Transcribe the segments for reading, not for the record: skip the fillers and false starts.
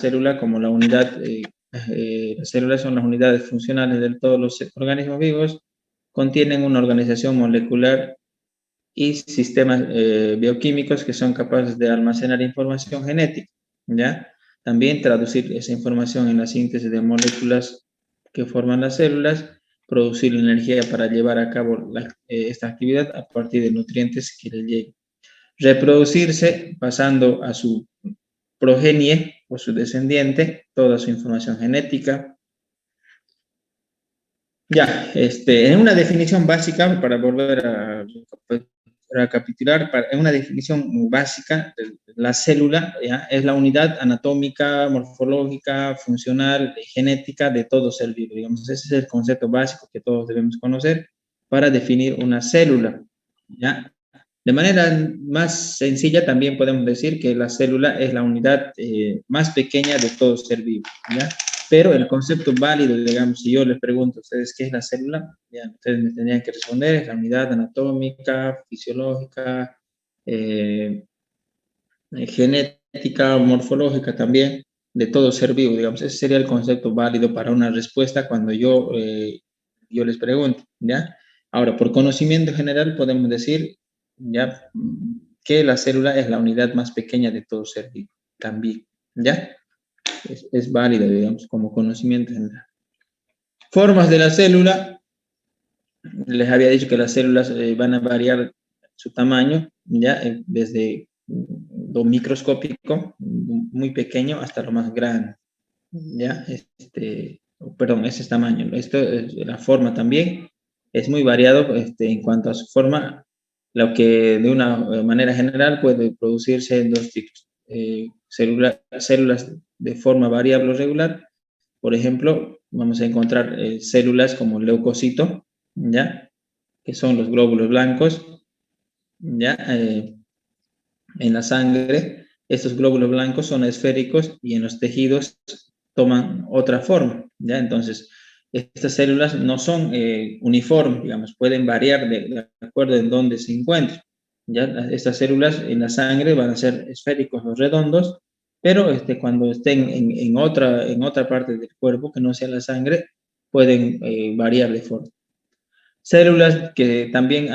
célula como la unidad, las células son las unidades funcionales de todos los organismos vivos, contienen una organización molecular y sistemas bioquímicos que son capaces de almacenar información genética, ¿ya? También traducir esa información en la síntesis de moléculas que forman las células, producir energía para llevar a cabo esta actividad a partir de nutrientes que le lleguen. Reproducirse pasando a su progenie o su descendiente toda su información genética. Ya, en una definición básica, para volver a recapitular, en una definición básica, la célula, ¿ya?, es la unidad anatómica, morfológica, funcional, genética de todo ser vivo. Digamos, ese es el concepto básico que todos debemos conocer para definir una célula, ¿ya? De manera más sencilla, también podemos decir que la célula es la unidad más pequeña de todo ser vivo, ¿ya? Pero el concepto válido, digamos, si yo les pregunto a ustedes qué es la célula, ya, ustedes me tendrían que responder, es la unidad anatómica, fisiológica, genética, morfológica también, de todo ser vivo, digamos. Ese sería el concepto válido para una respuesta cuando yo les pregunto, ¿ya? Ahora, por conocimiento general podemos decir, ¿ya?, que la célula es la unidad más pequeña de todo ser vivo, también, ¿ya? Es válido, digamos, como conocimiento general. Formas de la célula, les había dicho que las células van a variar su tamaño, ¿ya? Desde lo microscópico, muy pequeño, hasta lo más grande, ¿ya? Perdón, ese es tamaño. Esto es la forma también, es muy variado en cuanto a su forma, lo que de una manera general puede producirse en dos tipos. Células de forma variable o regular, por ejemplo, vamos a encontrar células como el leucocito, ¿ya?, que son los glóbulos blancos, ¿ya? En la sangre, estos glóbulos blancos son esféricos y en los tejidos toman otra forma, ¿ya? Entonces, estas células no son uniformes, digamos, pueden variar de acuerdo en dónde se encuentran, ¿ya? Estas células en la sangre van a ser esféricos o redondos, pero cuando estén en otra parte del cuerpo que no sea la sangre, pueden variar de forma. Células que también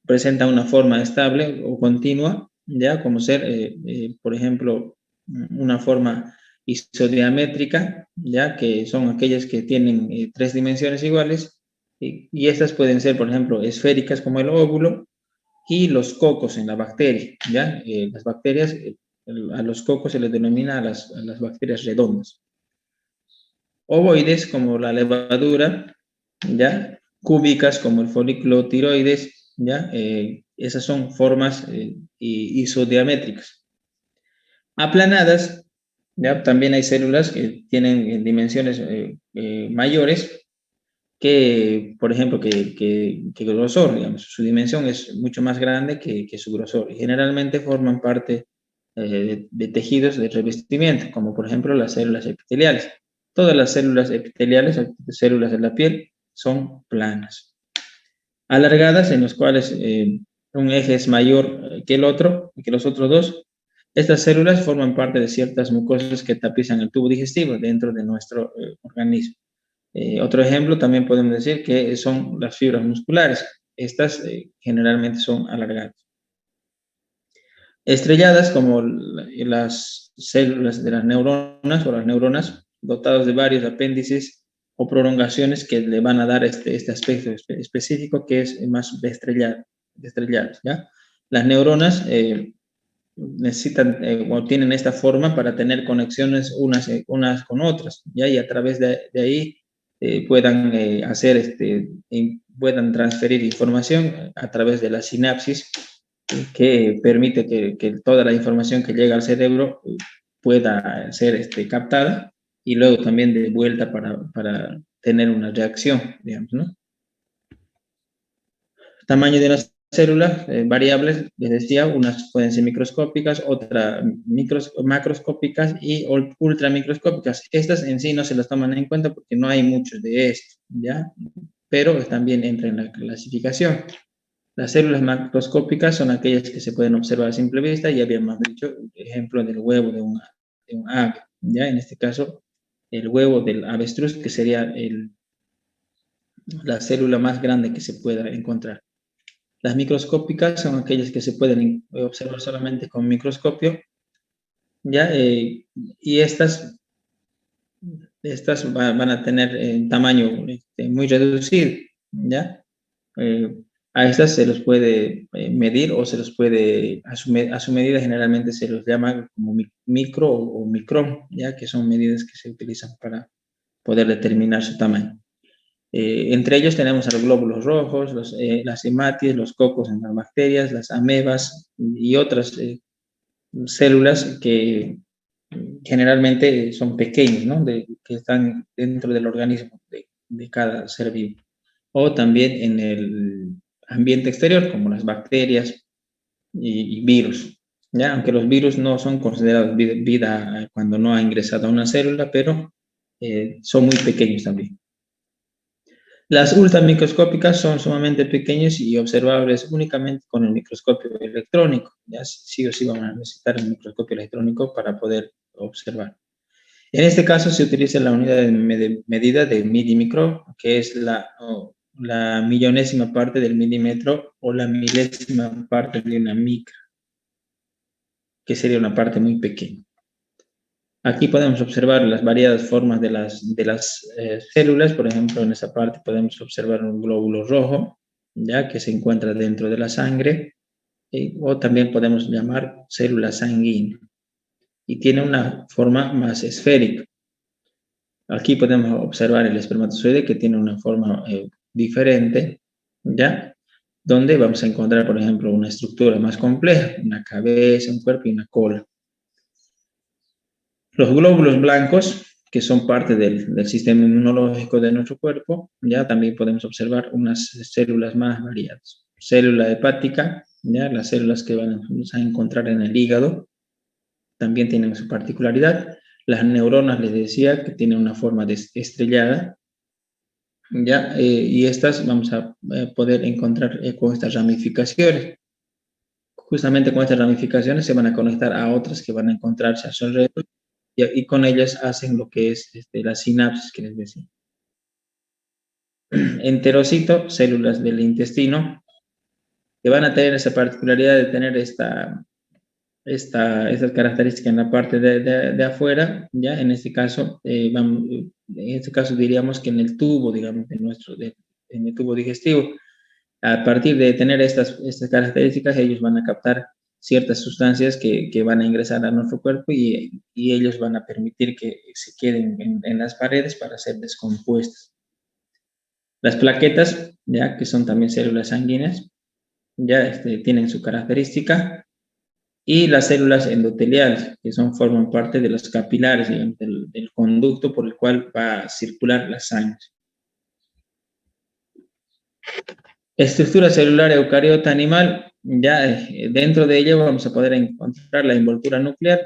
presentan una forma estable o continua, ya, como ser, por ejemplo, una forma isodiamétrica, ya, que son aquellas que tienen tres dimensiones iguales, y estas pueden ser, por ejemplo, esféricas como el óvulo, y los cocos en la bacteria, ya. Las bacterias, a los cocos se les denomina a las bacterias redondas. Ovoides como la levadura, ya, cúbicas como el folículo tiroides, ¿ya? Esas son formas isodiamétricas. Aplanadas, ¿ya? También hay células que tienen dimensiones mayores que, por ejemplo, que grosor, digamos. Su dimensión es mucho más grande que su grosor. Y generalmente forman parte de tejidos de revestimiento, como por ejemplo las células epiteliales. Todas las células epiteliales, células de la piel, son planas. Alargadas, en los cuales un eje es mayor que el otro, que los otros dos. Estas células forman parte de ciertas mucosas que tapizan el tubo digestivo dentro de nuestro organismo. Otro ejemplo también podemos decir que son las fibras musculares. Estas generalmente son alargadas. Estrelladas como las células de las neuronas o las neuronas, dotadas de varios apéndices o prolongaciones que le van a dar este aspecto específico que es más de estrelladas, ¿ya? Las neuronas necesitan o tienen esta forma para tener conexiones unas con otras, ¿ya? Y a través de ahí puedan puedan transferir información a través de la sinapsis que permite que toda la información que llega al cerebro pueda ser captada y luego también de vuelta para tener una reacción, digamos, ¿no? Tamaño de las células variables, les decía, unas pueden ser microscópicas, otras macroscópicas y ultramicroscópicas. Estas en sí no se las toman en cuenta porque no hay muchos de esto, ¿ya? Pero también entran en la clasificación. Las células macroscópicas son aquellas que se pueden observar a simple vista, y habíamos dicho, ejemplo del huevo de un ave, ya en este caso el huevo del avestruz, que sería la célula más grande que se pueda encontrar. Las microscópicas son aquellas que se pueden observar solamente con microscopio, ya, y estas van a tener tamaño muy reducido, ¿ya? Eh, a estas se los puede medir o se los puede, a su medida generalmente se los llama como micro o micrón, ¿ya? Que son medidas que se utilizan para poder determinar su tamaño. Entre ellos tenemos a los glóbulos rojos, las hematíes, los cocos en las bacterias, las amebas y otras células que generalmente son pequeños, ¿no? Que están dentro del organismo de cada ser vivo. O también en el ambiente exterior, como las bacterias y virus. ¿Ya? Aunque los virus no son considerados vida cuando no ha ingresado a una célula, pero son muy pequeños también. Las ultramicroscópicas son sumamente pequeñas y observables únicamente con el microscopio electrónico. Ya sí o sí vamos a necesitar el microscopio electrónico para poder observar. En este caso se utiliza la unidad de medida de milimicrón, que es la millonésima parte del milímetro o la milésima parte de una micra, que sería una parte muy pequeña. Aquí podemos observar las variadas formas de las células. Por ejemplo, en esa parte podemos observar un glóbulo rojo, ya que se encuentra dentro de la sangre, o también podemos llamar célula sanguínea, y tiene una forma más esférica. Aquí podemos observar el espermatozoide, que tiene una forma diferente, ¿ya? Donde vamos a encontrar, por ejemplo, una estructura más compleja, una cabeza, un cuerpo y una cola. Los glóbulos blancos, que son parte del sistema inmunológico de nuestro cuerpo, ya también podemos observar unas células más variadas. Célula hepática, ya las células que vamos a encontrar en el hígado, también tienen su particularidad. Las neuronas, les decía, que tienen una forma estrellada, ya, y estas vamos a poder encontrar con estas ramificaciones. Justamente con estas ramificaciones se van a conectar a otras que van a encontrarse a su alrededor, y con ellas hacen lo que es la sinapsis que les decía. Enterocito, células del intestino, que van a tener esa particularidad de tener estas características en la parte de afuera, ya en este caso, diríamos que en el tubo, digamos, en el tubo digestivo. A partir de tener estas características, ellos van a captar ciertas sustancias que van a ingresar a nuestro cuerpo, y ellos van a permitir que se queden en las paredes para ser descompuestas. Las plaquetas, ya que son también células sanguíneas, ya tienen su característica, y las células endoteliales, que forman parte de los capilares, digamos, del conducto por el cual va a circular la sangre. Estructura celular eucariota animal, ya dentro de ella vamos a poder encontrar la envoltura nuclear,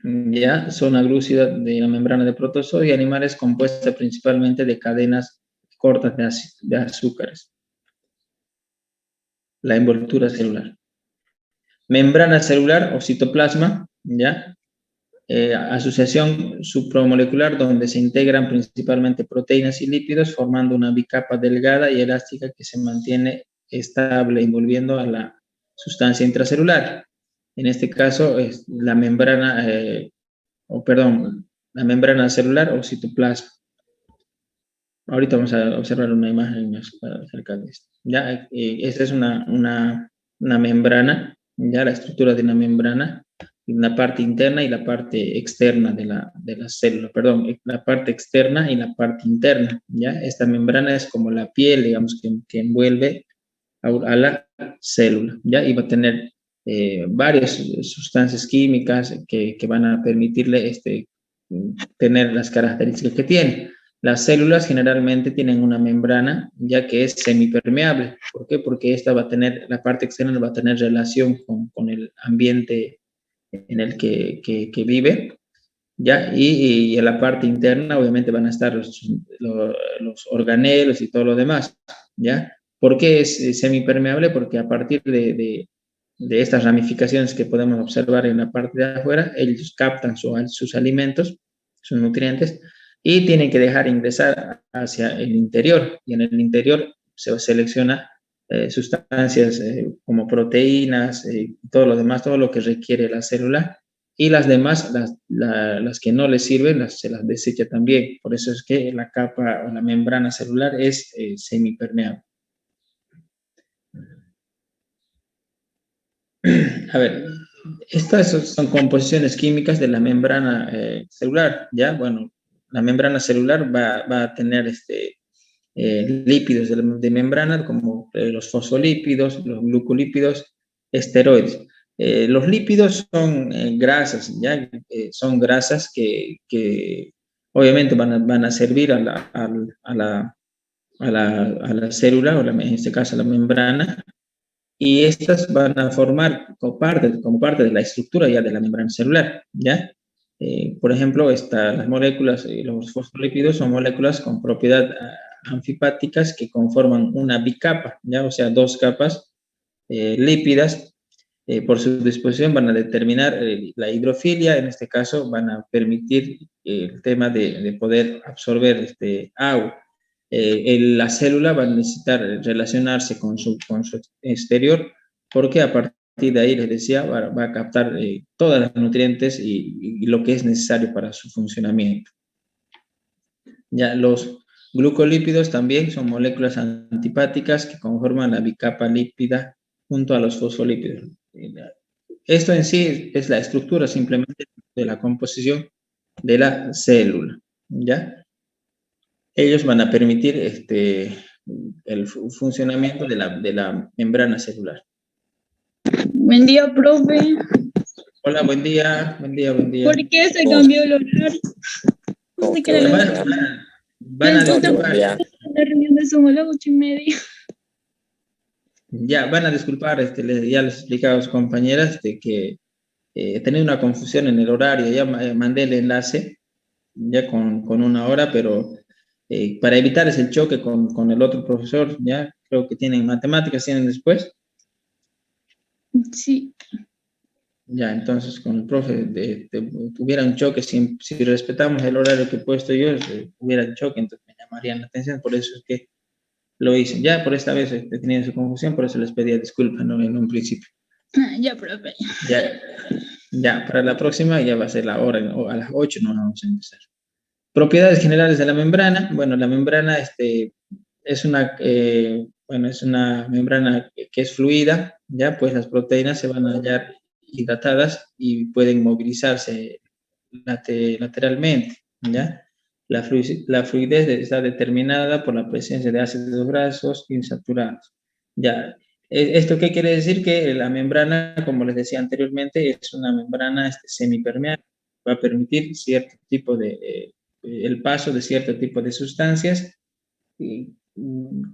ya zona glúcida de la membrana de protozoa, y animales compuesta principalmente de cadenas cortas de azúcares. La envoltura celular. Membrana celular o citoplasma, ya, asociación supramolecular donde se integran principalmente proteínas y lípidos formando una bicapa delgada y elástica que se mantiene estable envolviendo a la sustancia intracelular. En este caso es la membrana, la membrana celular o citoplasma. Ahorita vamos a observar una imagen acerca de esto. Ya, esta es una membrana, ya la estructura de una membrana, la parte interna y la parte externa de la célula, la parte externa y la parte interna, ¿ya? Esta membrana es como la piel, digamos, que envuelve a la célula, ¿ya? Y va a tener varias sustancias químicas que van a permitirle tener las características que tiene. Las células generalmente tienen una membrana, ya que es semipermeable. ¿Por qué? Porque la parte externa va a tener relación con el ambiente en el que vive, ¿ya? Y en la parte interna obviamente van a estar los organelos y todo lo demás, ¿ya? ¿Por qué es semipermeable? Porque a partir de de estas ramificaciones que podemos observar en la parte de afuera, ellos captan sus alimentos, sus nutrientes, y tienen que dejar ingresar hacia el interior, y en el interior se selecciona sustancias como proteínas, todo lo demás, todo lo que requiere la célula, y las demás, las que no les sirven, se las desecha también. Por eso es que la capa o la membrana celular es semipermeable. A ver, estas son composiciones químicas de la membrana celular, ¿ya? Bueno, la membrana celular va a tener lípidos de membrana, como los fosfolípidos, los glucolípidos, esteroides. Los lípidos son grasas, ¿ya? Son grasas que obviamente van a servir a la célula, o en este caso a la membrana, y estas van a formar como parte de la estructura ya de la membrana celular, ¿ya? Por ejemplo, las moléculas, los fosfolípidos son moléculas con propiedad anfipáticas que conforman una bicapa, ¿ya? O sea, dos capas lípidas. Por su disposición van a determinar la hidrofilia, en este caso van a permitir el tema de poder absorber agua. La célula va a necesitar relacionarse con su exterior, porque a partir de ahí, les decía, va a captar todos los nutrientes y lo que es necesario para su funcionamiento. Ya los glucolípidos también son moléculas antipáticas que conforman la bicapa lípida junto a los fosfolípidos. Esto en sí es la estructura simplemente de la composición de la célula, ¿ya? Ellos van a permitir el funcionamiento de la membrana celular. Buen día, profe. Hola, buen día, buen día, buen día. ¿Por qué se cambió el horario? No sé qué era van a disculpar. La reunión de Zoom a las 8:30. Ya, van a disculpar, ya les he explicado a sus compañeras de que he tenido una confusión en el horario, ya mandé el enlace, ya con una hora, pero para evitar ese choque con el otro profesor, ya creo que tienen matemáticas, tienen después. Sí. Ya, entonces con el profe tuviera un choque, si respetamos el horario que he puesto yo, hubiera un choque, entonces me llamarían la atención, por eso es que lo hice. Ya por esta vez he tenido esa confusión, por eso les pedía disculpas, ¿no? En un principio. Ya, profe. Ya, para la próxima ya va a ser la hora, o a las 8 no vamos a empezar. Propiedades generales de la membrana. Bueno, la membrana es una membrana que es fluida, ya, pues las proteínas se van a hallar hidratadas y pueden movilizarse lateralmente, ¿ya? La fluidez está determinada por la presencia de ácidos grasos insaturados, ¿ya? ¿Esto qué quiere decir? Que la membrana, como les decía anteriormente, es una membrana semipermeable, va a permitir cierto tipo el paso de cierto tipo de sustancias,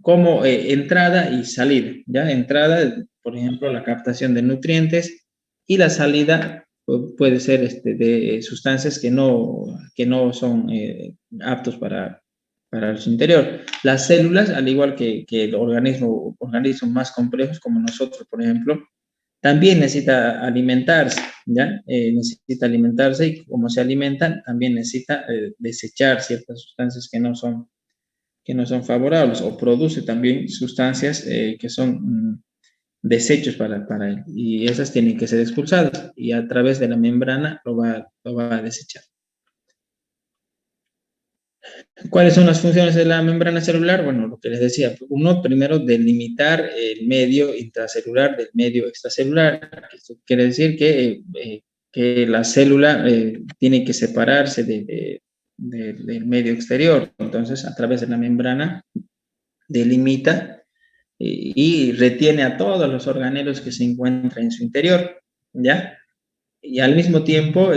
como entrada y salida, ¿ya? Entrada, por ejemplo, la captación de nutrientes, y la salida puede ser de sustancias que no son aptos para su interior. Las células, al igual que organismos más complejos como nosotros, por ejemplo, también necesita alimentarse, ¿ya? Necesita alimentarse, y como se alimentan, también necesita desechar ciertas sustancias que no son favorables, o produce también sustancias que son desechos para él, y esas tienen que ser expulsadas, y a través de la membrana lo va a desechar. ¿Cuáles son las funciones de la membrana celular? Bueno, lo que les decía, uno, primero, delimitar el medio intracelular del medio extracelular. Esto quiere decir que la célula tiene que separarse del medio exterior. Entonces, a través de la membrana delimita y retiene a todos los organelos que se encuentran en su interior, ¿ya? Y al mismo tiempo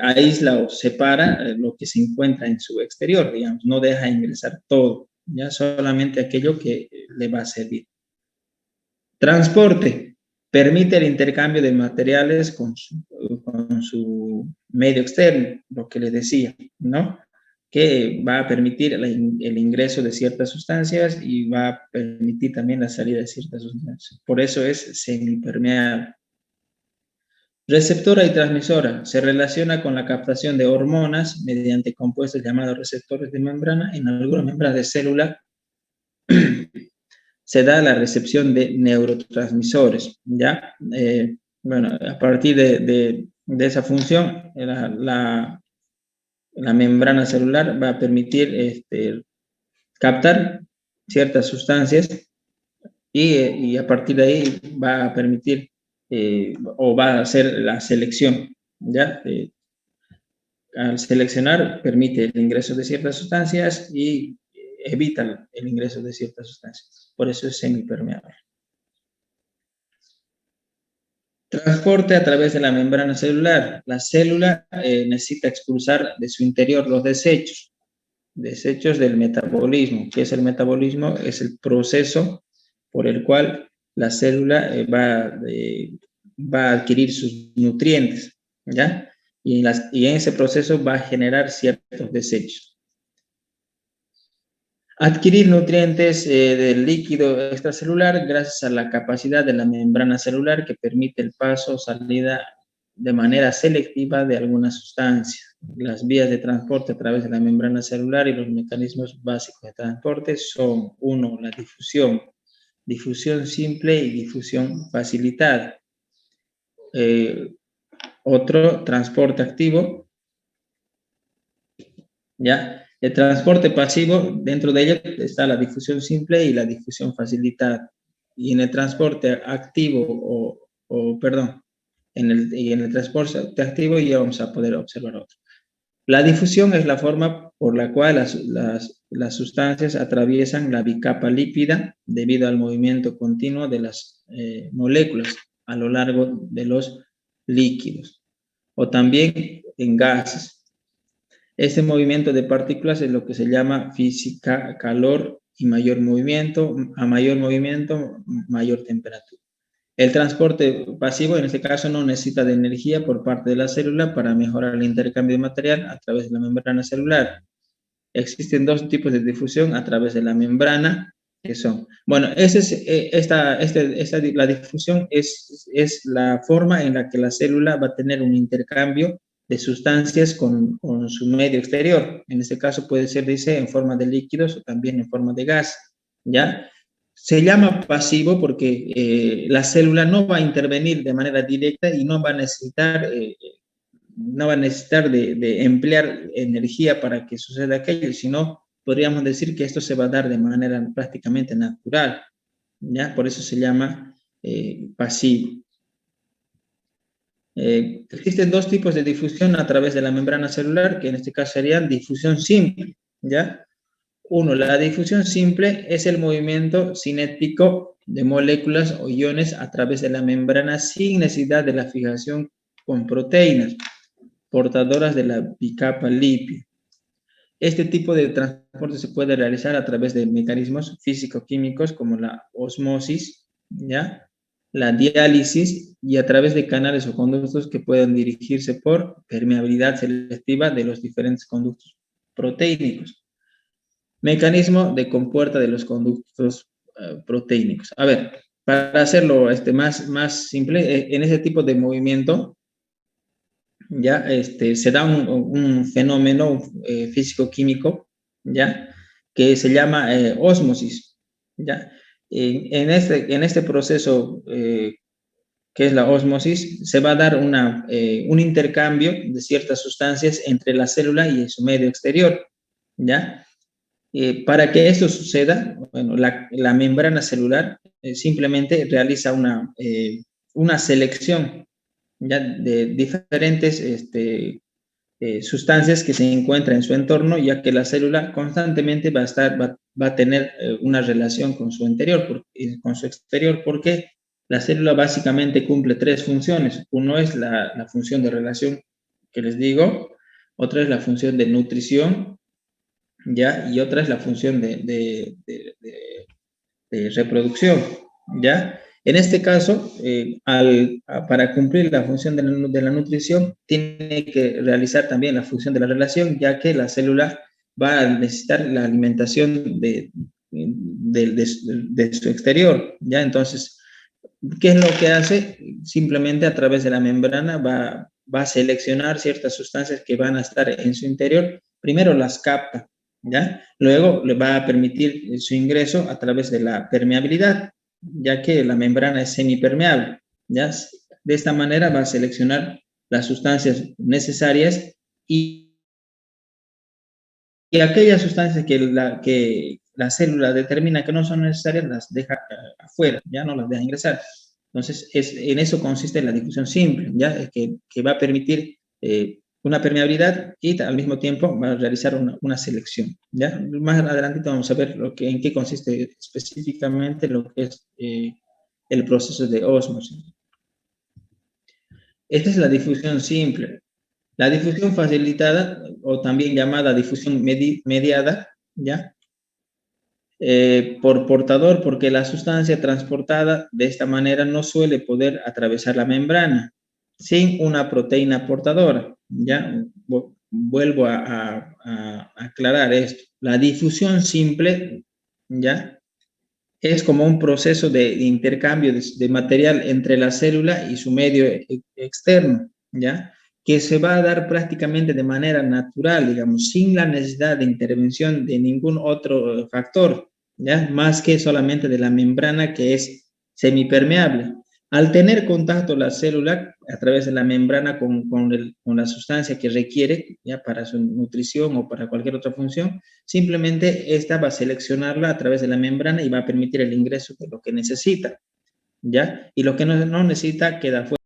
aísla o separa lo que se encuentra en su exterior, digamos, no deja ingresar todo, ya solamente aquello que le va a servir. Transporte. Permite el intercambio de materiales con su medio externo, lo que les decía, ¿no? Que va a permitir el ingreso de ciertas sustancias y va a permitir también la salida de ciertas sustancias. Por eso es semipermeable, Receptora y transmisora. Se relaciona con la captación de hormonas mediante compuestos llamados receptores de membrana. En algunas membranas de célula se da la recepción de neurotransmisores, ¿ya? Bueno, a partir de esa función, la membrana celular va a permitir captar ciertas sustancias y a partir de ahí va a permitir o va a hacer la selección, ¿ya? Al seleccionar permite el ingreso de ciertas sustancias y evita el ingreso de ciertas sustancias. Por eso es semipermeable. Transporte a través de la membrana celular. La célula necesita expulsar de su interior los desechos del metabolismo. ¿Qué es el metabolismo? Es el proceso por el cual la célula va a adquirir sus nutrientes, ¿ya? Y en ese proceso va a generar ciertos desechos. Adquirir nutrientes del líquido extracelular gracias a la capacidad de la membrana celular que permite el paso o salida de manera selectiva de algunas sustancias. Las vías de transporte a través de la membrana celular y los mecanismos básicos de transporte son, uno, la difusión simple y difusión facilitada. Otro, transporte activo, ¿ya? El transporte pasivo, dentro de ello está la difusión simple y la difusión facilitada. Y en el transporte activo, en el transporte activo ya vamos a poder observar otro. La difusión es la forma por la cual las sustancias atraviesan la bicapa lípida debido al movimiento continuo de las moléculas a lo largo de los líquidos, o también en gases. Este movimiento de partículas es lo que se llama física calor y mayor movimiento, mayor temperatura. El transporte pasivo, en este caso, no necesita de energía por parte de la célula para mejorar el intercambio de material a través de la membrana celular. Existen dos tipos de difusión a través de la membrana, que son, bueno, la difusión es la forma en la que la célula va a tener un intercambio de sustancias con su medio exterior. En este caso puede ser, dice, en forma de líquidos o también en forma de gas, ¿ya? Se llama pasivo porque la célula no va a intervenir de manera directa y no va a necesitar de emplear energía para que suceda aquello, sino podríamos decir que esto se va a dar de manera prácticamente natural, ¿ya? Por eso se llama pasivo. Existen dos tipos de difusión a través de la membrana celular, que en este caso serían difusión simple, ¿ya? Uno, la difusión simple es el movimiento cinético de moléculas o iones a través de la membrana sin necesidad de la fijación con proteínas portadoras de la bicapa lípida. Este tipo de transporte se puede realizar a través de mecanismos físico-químicos como la osmosis, ¿ya? La diálisis y a través de canales o conductos que puedan dirigirse por permeabilidad selectiva de los diferentes conductos proteínicos. Mecanismo de compuerta de los conductos proteínicos. A ver, para hacerlo más simple, en ese tipo de movimiento, ya se da un fenómeno físico-químico, ya, que se llama ósmosis, ya. En este proceso que es la ósmosis, se va a dar un intercambio de ciertas sustancias entre la célula y su medio exterior, ¿ya? Para que esto suceda, bueno, la membrana celular simplemente realiza una selección, ¿ya? De diferentes sustancias que se encuentran en su entorno, ya que la célula constantemente va a tener una relación con su con su exterior, porque la célula básicamente cumple tres funciones. Uno es la función de relación que les digo, otra es la función de nutrición, ¿ya? Y otra es la función de reproducción, ¿ya? En este caso, para cumplir la función de la nutrición, tiene que realizar también la función de la relación, ya que la célula va a necesitar la alimentación de su exterior, ¿ya? Entonces, ¿Qué es lo que hace? Simplemente a través de la membrana va a seleccionar ciertas sustancias que van a estar en su interior. Primero las capta, ¿ya? Luego le va a permitir su ingreso a través de la permeabilidad, ya que la membrana es semipermeable, ¿ya? De esta manera va a seleccionar las sustancias necesarias y aquellas sustancias que la célula determina que no son necesarias las deja afuera, ya no las deja ingresar. Entonces, en eso consiste la difusión simple, ¿ya? Que va a permitir una permeabilidad y al mismo tiempo va a realizar una selección, ¿ya? Más adelante vamos a ver en qué consiste específicamente lo que es el proceso de ósmosis. Esta es la difusión simple. La difusión facilitada, o también llamada difusión mediada, ¿ya? Por portador, porque la sustancia transportada de esta manera no suele poder atravesar la membrana sin una proteína portadora, ¿ya? Vuelvo a aclarar esto. La difusión simple, ¿ya? Es como un proceso de intercambio de material entre la célula y su medio externo, ¿ya? Que se va a dar prácticamente de manera natural, digamos, sin la necesidad de intervención de ningún otro factor, ¿ya? Más que solamente de la membrana que es semipermeable. Al tener contacto la célula a través de la membrana con la sustancia que requiere, ya para su nutrición o para cualquier otra función, simplemente esta va a seleccionarla a través de la membrana y va a permitir el ingreso de lo que necesita, ¿ya? Y lo que no necesita queda fuera.